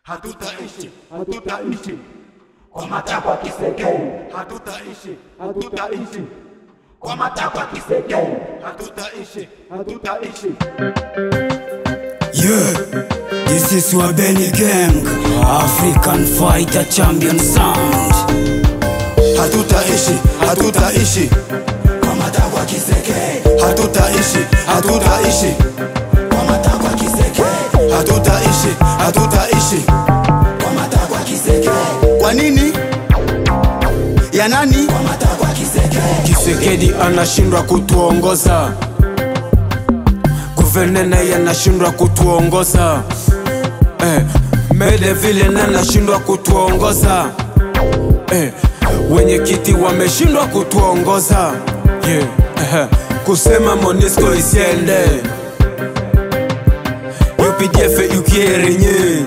Hatutaishi kwa matakwa kisekeni. Hatutaishi kwa matakwa kisekeni. Hatutaishi. Yeah, this is Wabeni Gang, African Fighter Champion Sound. Hatutaishi kwa matakwa kisekeni. Hatutaishi kwa matakwa kisekeni. Hatutaishi kwa matakwa kisekeni. Kwa nini? Ya nani? Kwa matakwa kisekeni. Kisekedi anashindwa kutuongoza, Guvernena yanashindwa kutuongoza, Mede vile nanashindwa kutuongoza, wenye kiti wameshindwa kutuongoza, kusema Monisco isiende, UPDF ukierenye,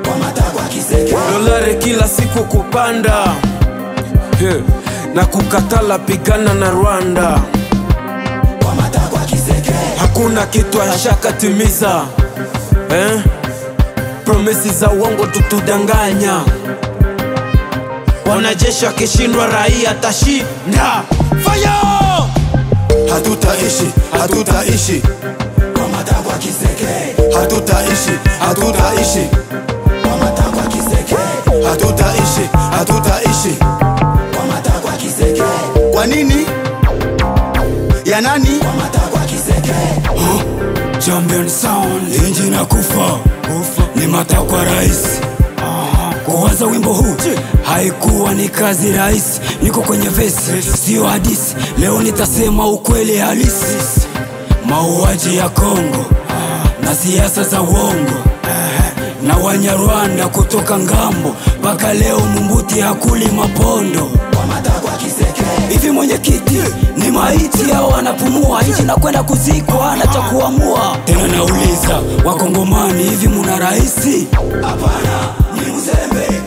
kwa matakwa kisekeni. dolare kila siku kupanda, na kukatala pigana na Rwanda. Kwa matakwa kisekeni. Hakuna kitu ashaka timiza, promesi za uongo tutudanganya. Wanajeshi wakishindwa raia tashinda. Fire! Hatutaishi kwa matakwa kisekeni. Hatutaishi kwa matakwa kisekeni. Hatutaishi kwa matakwa kisekeni. Kwa nini? Ya nani? Kwa matakwa kisekeni. Champion Sound, inji na kufa ni matakwa rais. Kuwaza wimbo huu haikuwa ni kazi rahisi. Niko kwenye vesi, sio hadisi. Leo nitasema ukweli halisi. Mauaji ya Kongo na siasa za uongo, na Wanyarwanda kutoka ngambo mpaka leo Mumbuti hakuli mapondo. Kwa matakwa kisekeni. Hivi mwenyekiti ni maiti au anapumua? Nchi na kwenda kuzikwa, ana cha kuamua. Tena nauliza Wakongomani, hivi muna raisi? Hapana, ni uzembe.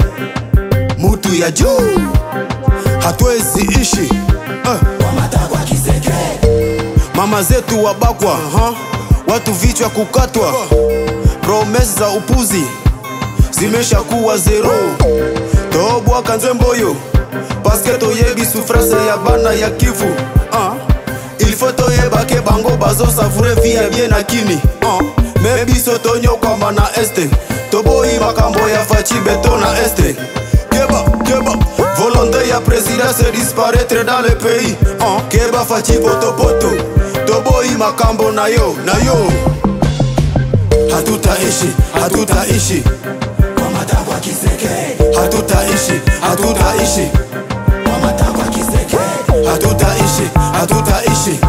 Mutu ya juu hatuwezi ishi. Kwa matakwa kisekeni. Mama zetu wabakwa, watu vichwa kukatwa. Promesi za upuzi zimesha kuwa zero. Tobwa kanzemboyo paske toyebi souffrance ya bana ya Kivu. Il faut toyebake bango bazo savure via bien akini. Mebiso tonyoka mana este toboyi makambo ya fachi beto na este. Keba volonté ya président se disparaître dans le pays. Keba fachi poto toboyi makambo na yo. Hatutaishi kwa matakwa kisekeni. Hatutaishi kwa matakwa kisekeni. Hatutaishi